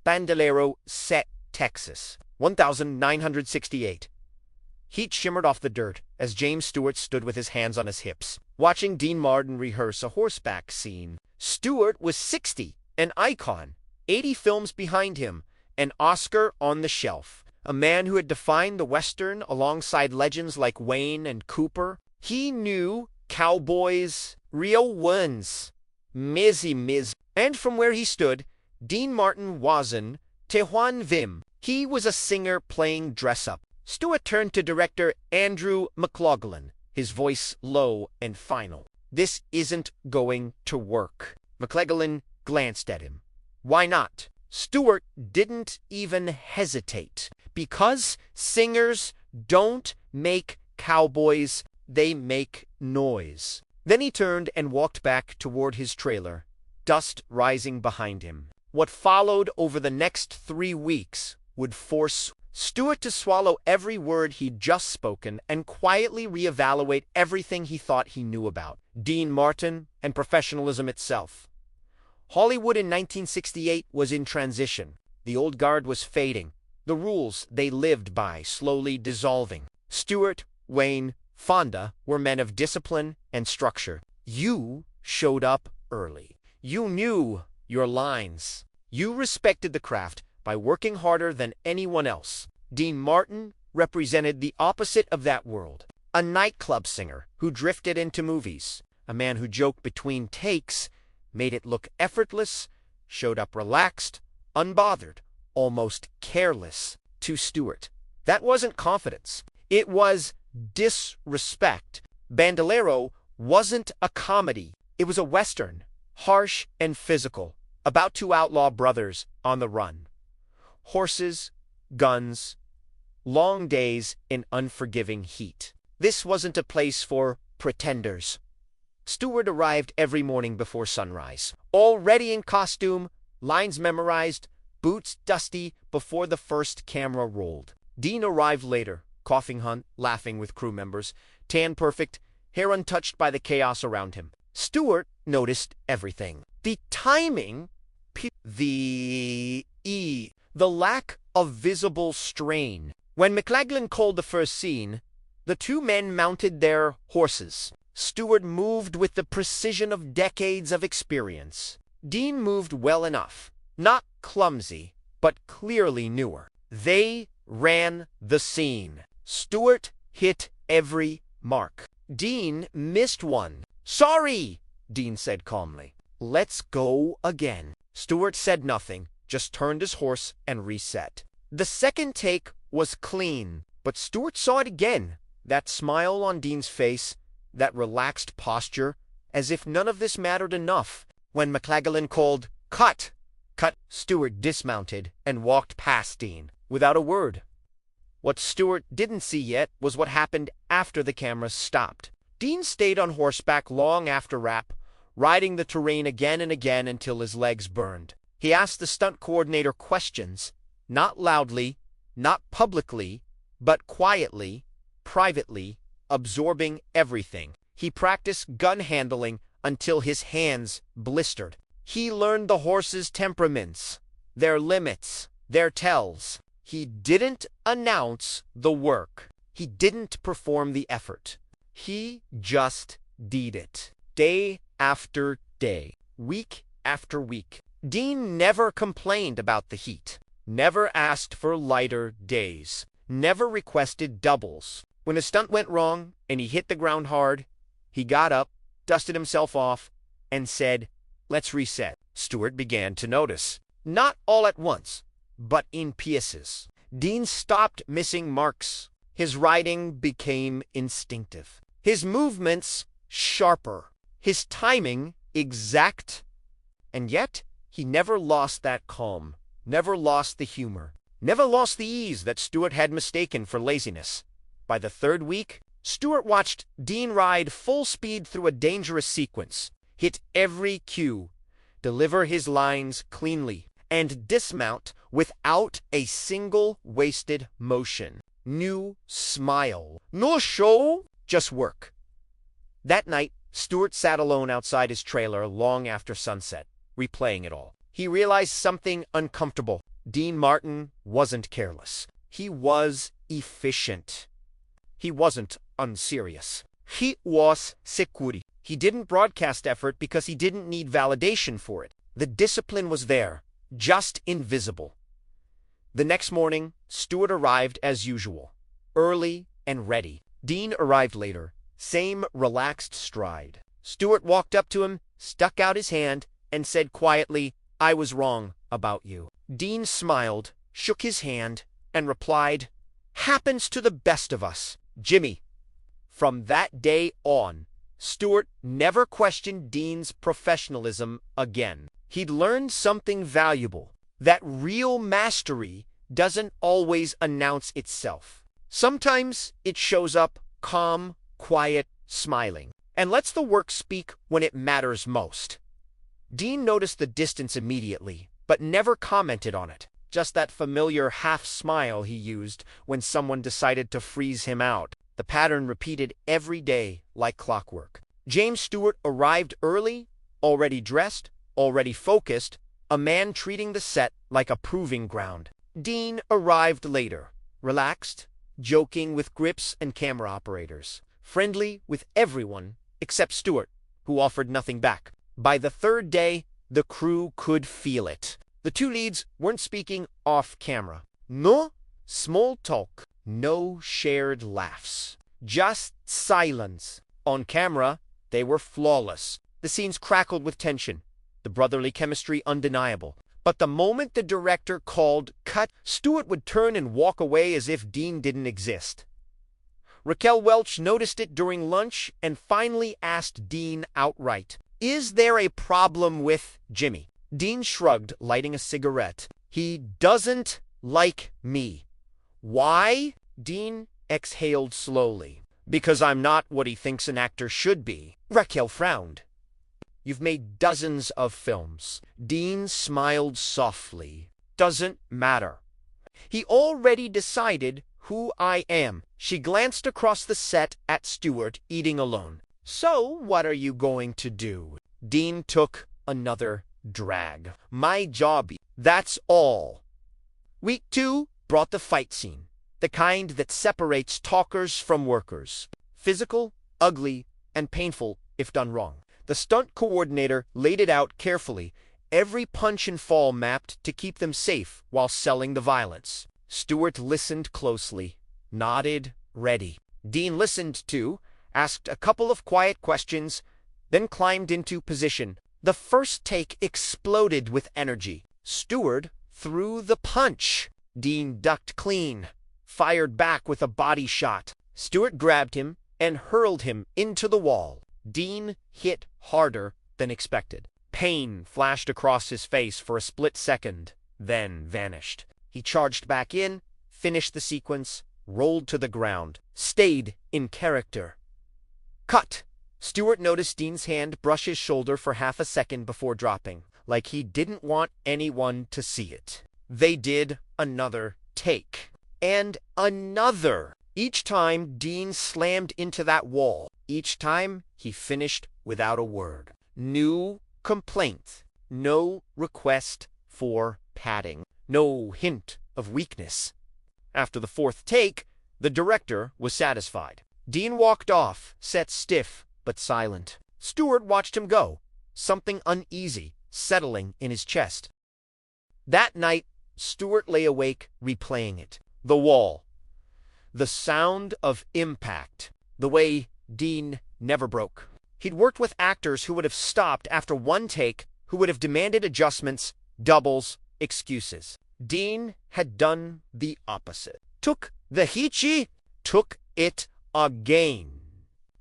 Bandolero Set, Texas, 1968. Heat shimmered off the dirt as James Stewart stood with his hands on his hips, watching Dean Martin rehearse a horseback scene. Stewart was 60, an icon, 80 films behind him, an Oscar on the shelf, a man who had defined the Western alongside legends like Wayne and Cooper. He knew cowboys, real ones, Mizzy Miz. And from where he stood, Dean Martin wasn't Tehuan Vim. He was a singer playing dress-up. Stewart turned to director Andrew McLaughlin, his voice low and final. "This isn't going to work." McLaughlin glanced at him. "Why not?" Stewart didn't even hesitate. "Because singers don't make cowboys, they make noise." Then he turned and walked back toward his trailer, dust rising behind him. What followed over the next 3 weeks would force Stewart to swallow every word he'd just spoken and quietly reevaluate everything he thought he knew about Dean Martin and professionalism itself. Hollywood in 1968 was in transition. The old guard was fading, the rules they lived by slowly dissolving. Stewart, Wayne, Fonda were men of discipline and structure. You showed up early. You knew your lines. You respected the craft by working harder than anyone else. Dean Martin represented the opposite of that world. A nightclub singer who drifted into movies. A man who joked between takes, made it look effortless, showed up relaxed, unbothered, almost careless. To Stewart, that wasn't confidence. It was disrespect. Bandolero wasn't a comedy. It was a Western, harsh and physical, about two outlaw brothers on the run. Horses, guns, long days in unforgiving heat. This wasn't a place for pretenders. Stewart arrived every morning before sunrise, already in costume, lines memorized, boots dusty before the first camera rolled. Dean arrived later, coughing, laughing with crew members, tan perfect, hair untouched by the chaos around him. Stewart noticed everything. The timing, the lack of visible strain. When McLaughlin called the first scene, the two men mounted their horses. Stewart moved with the precision of decades of experience. Dean moved well enough, not clumsy, but clearly newer. They ran the scene. Stewart hit every mark. Dean missed one. "Sorry," Dean said calmly. "Let's go again." Stewart said nothing, just turned his horse and reset. The second take was clean, but Stewart saw it again. That smile on Dean's face, that relaxed posture, as if none of this mattered enough. When McLaughlin called, "Cut!" Stewart dismounted and walked past Dean, without a word. What Stewart didn't see yet was what happened after the camera stopped. Dean stayed on horseback long after wrap, riding the terrain again and again until his legs burned. He asked the stunt coordinator questions, not loudly, not publicly, but quietly, privately, absorbing everything. He practiced gun handling until his hands blistered. He learned the horses' temperaments, their limits, their tells. He didn't announce the work. He didn't perform the effort. He just did it. Day after day, week after week. Dean never complained about the heat, never asked for lighter days, never requested doubles. When a stunt went wrong and he hit the ground hard, he got up, dusted himself off, and said, "Let's reset." Stewart began to notice. Not all at once, but in pieces. Dean stopped missing marks. His riding became instinctive. His movements sharper. His timing exact. And yet, he never lost that calm, never lost the humor, never lost the ease that Stewart had mistaken for laziness. By the third week, Stewart watched Dean ride full speed through a dangerous sequence, hit every cue, deliver his lines cleanly, and dismount without a single wasted motion. New smile. No show, just work. That night, Stewart sat alone outside his trailer long after sunset, replaying it all. He realized something uncomfortable. Dean Martin wasn't careless. He was efficient. He wasn't unserious. He was secure. He didn't broadcast effort because he didn't need validation for it. The discipline was there, just invisible. The next morning, Stewart arrived as usual, early and ready. Dean arrived later, same relaxed stride. Stewart walked up to him, stuck out his hand, and said quietly, "I was wrong about you." Dean smiled, shook his hand, and replied, "Happens to the best of us, Jimmy." From that day on, Stewart never questioned Dean's professionalism again. He'd learned something valuable, that real mastery doesn't always announce itself. Sometimes it shows up calm, quiet, smiling, and lets the work speak when it matters most. Dean noticed the distance immediately, but never commented on it. Just that familiar half-smile he used when someone decided to freeze him out. The pattern repeated every day like clockwork. James Stewart arrived early, already dressed, already focused, a man treating the set like a proving ground. Dean arrived later, relaxed, joking with grips and camera operators, friendly with everyone except Stewart, who offered nothing back. By the third day, the crew could feel it. The two leads weren't speaking off camera. No small talk, no shared laughs, just silence. On camera, they were flawless. The scenes crackled with tension, the brotherly chemistry undeniable. But the moment the director called cut, Stewart would turn and walk away as if Dean didn't exist. Raquel Welch noticed it during lunch and finally asked Dean outright, "Is there a problem with Jimmy?" Dean shrugged, lighting a cigarette. "He doesn't like me." "Why?" Dean exhaled slowly. "Because I'm not what he thinks an actor should be." Raquel frowned. "You've made dozens of films." Dean smiled softly. "Doesn't matter. He already decided who I am." She glanced across the set at Stewart, eating alone. "So what are you going to do?" Dean took another drag. "My job, that's all." Week 2 brought the fight scene, the kind that separates talkers from workers. Physical, ugly, and painful if done wrong. The stunt coordinator laid it out carefully, every punch and fall mapped to keep them safe while selling the violence. Stewart listened closely, nodded, ready. Dean listened too, asked a couple of quiet questions, then climbed into position. The first take exploded with energy. Stewart threw the punch. Dean ducked clean, fired back with a body shot. Stewart grabbed him and hurled him into the wall. Dean hit harder than expected. Pain flashed across his face for a split second, then vanished. He charged back in, finished the sequence, rolled to the ground, stayed in character. Cut! Stewart noticed Dean's hand brush his shoulder for half a second before dropping, like he didn't want anyone to see it. They did another take. And another. Each time Dean slammed into that wall. Each time he finished without a word. No complaint. No request for padding. No hint of weakness. After the fourth take, the director was satisfied. Dean walked off, set stiff but silent. Stewart watched him go, something uneasy settling in his chest. That night, Stewart lay awake, replaying it. The wall. The sound of impact. The way Dean never broke. He'd worked with actors who would have stopped after one take, who would have demanded adjustments, doubles, excuses. Dean had done the opposite. Took the hichi, took it again.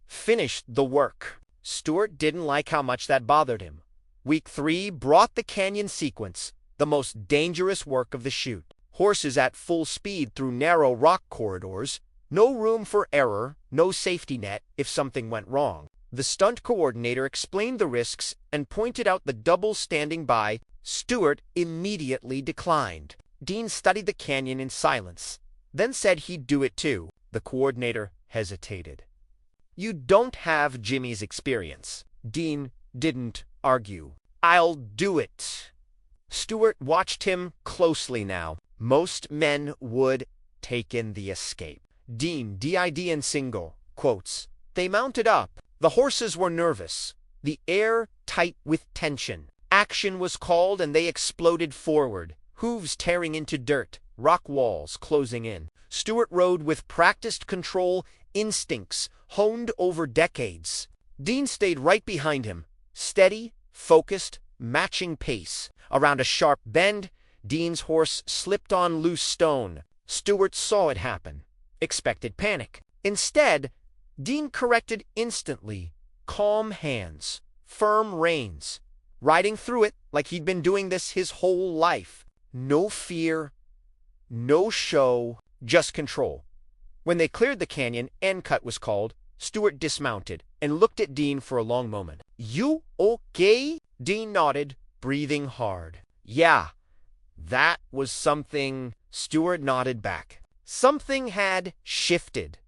Finished the work. Stewart didn't like how much that bothered him. Week 3 brought the canyon sequence, the most dangerous work of the shoot. Horses at full speed through narrow rock corridors, no room for error, no safety net if something went wrong. The stunt coordinator explained the risks and pointed out the double standing by. Stewart immediately declined. Dean studied the canyon in silence, then said he'd do it too. The coordinator hesitated. "You don't have Jimmy's experience." Dean didn't argue. "I'll do it." Stewart watched him closely now. Most men would take in the escape. Dean, D.I.D. and Single, quotes, "They mounted up. The horses were nervous. The air tight with tension. Action was called and they exploded forward, hooves tearing into dirt, rock walls closing in. Stewart rode with practiced control, instincts honed over decades. Dean stayed right behind him, steady, focused, matching pace. Around a sharp bend, Dean's horse slipped on loose stone. Stewart saw it happen, expected panic. Instead, Dean corrected instantly, calm hands, firm reins, riding through it like he'd been doing this his whole life. No fear, no show, just control. When they cleared the canyon, end cut was called. Stewart dismounted and looked at Dean for a long moment. "You okay?" Dean nodded, breathing hard. "Yeah, that was something." Stewart nodded back. Something had shifted.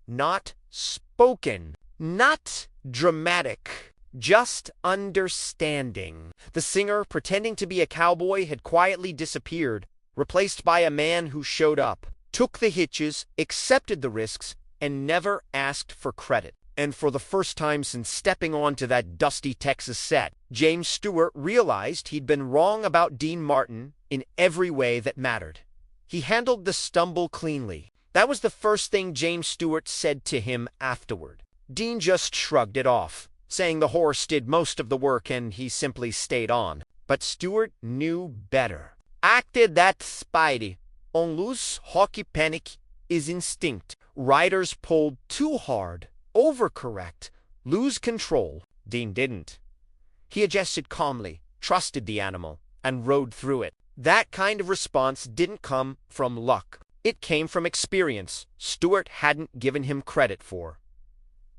Not spoken, not dramatic, just understanding. The singer, pretending to be a cowboy, had quietly disappeared, replaced by a man who showed up, took the hitches, accepted the risks, and never asked for credit. And for the first time since stepping onto that dusty Texas set, James Stewart realized he'd been wrong about Dean Martin in every way that mattered. He handled the stumble cleanly. That was the first thing James Stewart said to him afterward. Dean just shrugged it off, saying the horse did most of the work and he simply stayed on. But Stewart knew better. Acted that Spidey. On loose hockey panic is instinct. Riders pulled too hard, overcorrect, lose control. Dean didn't. He adjusted calmly, trusted the animal, and rode through it. That kind of response didn't come from luck. It came from experience Stewart hadn't given him credit for.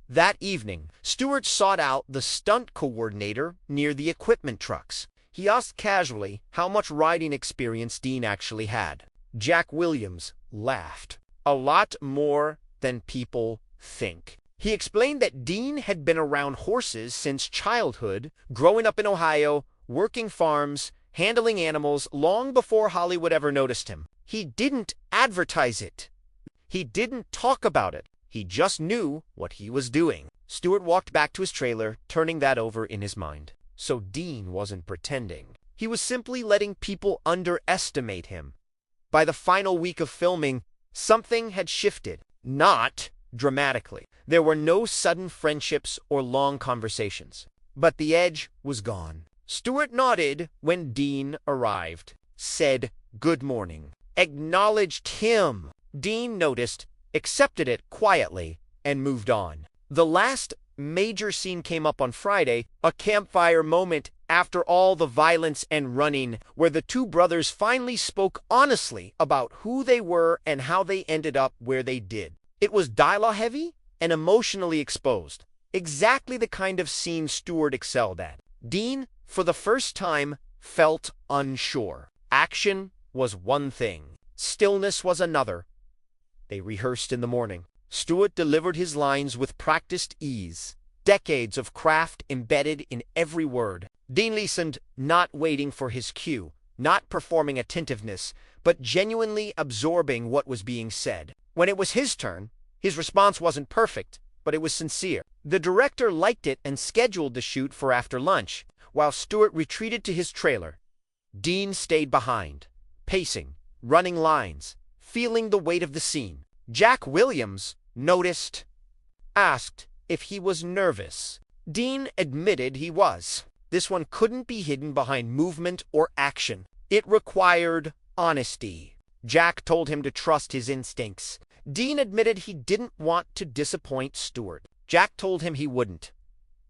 That evening, Stewart sought out the stunt coordinator near the equipment trucks. He asked casually how much riding experience Dean actually had. Jack Williams laughed. "A lot more than people think." He explained that Dean had been around horses since childhood, growing up in Ohio, working farms, handling animals long before Hollywood ever noticed him. He didn't advertise it. He didn't talk about it. He just knew what he was doing. Stewart walked back to his trailer, turning that over in his mind. So Dean wasn't pretending. He was simply letting people underestimate him. By the final week of filming, something had shifted. Not dramatically. There were no sudden friendships or long conversations. But the edge was gone. Stewart nodded when Dean arrived, said good morning, acknowledged him. Dean noticed, accepted it quietly, and moved on. The last major scene came up on Friday, a campfire moment after all the violence and running, where the two brothers finally spoke honestly about who they were and how they ended up where they did. It was dialogue-heavy and emotionally exposed, exactly the kind of scene Stewart excelled at. Dean, for the first time, felt unsure. Action was one thing. Stillness was another. They rehearsed in the morning. Stewart delivered his lines with practiced ease, decades of craft embedded in every word. Dean listened, not waiting for his cue, not performing attentiveness, but genuinely absorbing what was being said. When it was his turn, his response wasn't perfect, but it was sincere. The director liked it and scheduled the shoot for after lunch, while Stewart retreated to his trailer. Dean stayed behind, pacing, running lines, feeling the weight of the scene. Jack Williams noticed, asked if he was nervous. Dean admitted he was. This one couldn't be hidden behind movement or action. It required honesty. Jack told him to trust his instincts. Dean admitted he didn't want to disappoint Stewart. Jack told him he wouldn't.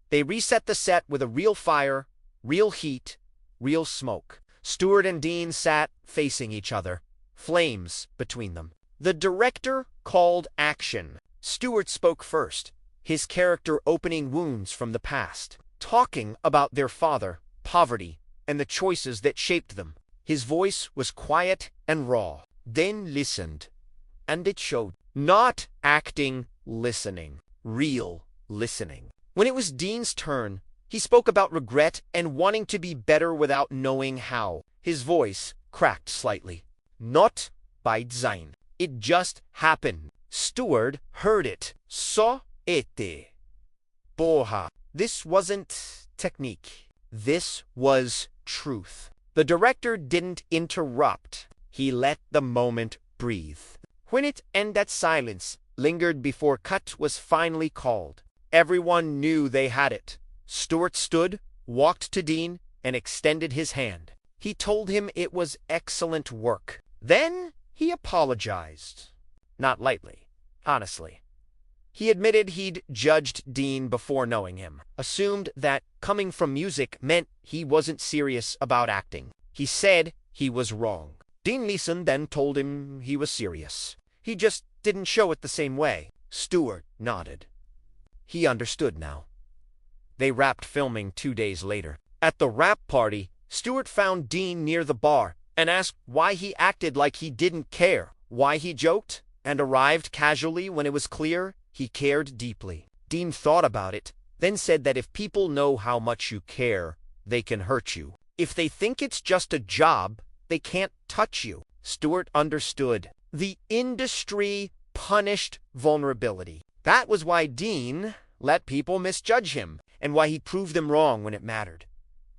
They reset the set with a real fire, real heat, real smoke. Stewart and Dean sat facing each other, flames between them. The director called action. Stewart spoke first, his character opening wounds from the past, talking about their father, poverty, and the choices that shaped them. His voice was quiet and raw. Then listened, and it showed. Not acting, listening. Real listening. When it was Dean's turn, he spoke about regret and wanting to be better without knowing how. His voice cracked slightly. Not by design. It just happened. Stewart heard it. Saw it. Porra. This wasn't technique. This was truth. The director didn't interrupt. He let the moment breathe. When it ended, that silence lingered before cut was finally called. Everyone knew they had it. Stewart stood, walked to Dean, and extended his hand. He told him it was excellent work. Then he apologized. Not lightly, honestly. He admitted he'd judged Dean before knowing him, assumed that coming from music meant he wasn't serious about acting. He said he was wrong. Dean Leeson then told him he was serious. He just didn't show it the same way. Stewart nodded. He understood now. They wrapped filming 2 days later. At the wrap party, Stewart found Dean near the bar and asked why he acted like he didn't care, why he joked and arrived casually when it was clear he cared deeply. Dean thought about it, then said that if people know how much you care, they can hurt you. If they think it's just a job, they can't touch you. Stewart understood. The industry punished vulnerability. That was why Dean let people misjudge him, and why he proved them wrong when it mattered.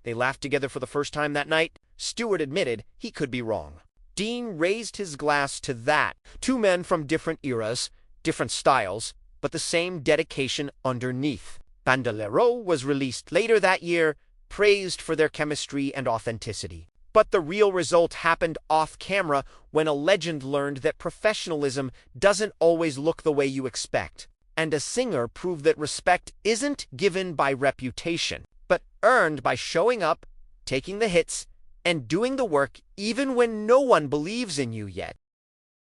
They laughed together for the first time that night. Stewart admitted he could be wrong. Dean raised his glass to that. Two men from different eras, different styles, but the same dedication underneath. Bandolero was released later that year, praised for their chemistry and authenticity. But the real result happened off-camera when a legend learned that professionalism doesn't always look the way you expect. And a singer proved that respect isn't given by reputation, but earned by showing up, taking the hits, and doing the work even when no one believes in you yet.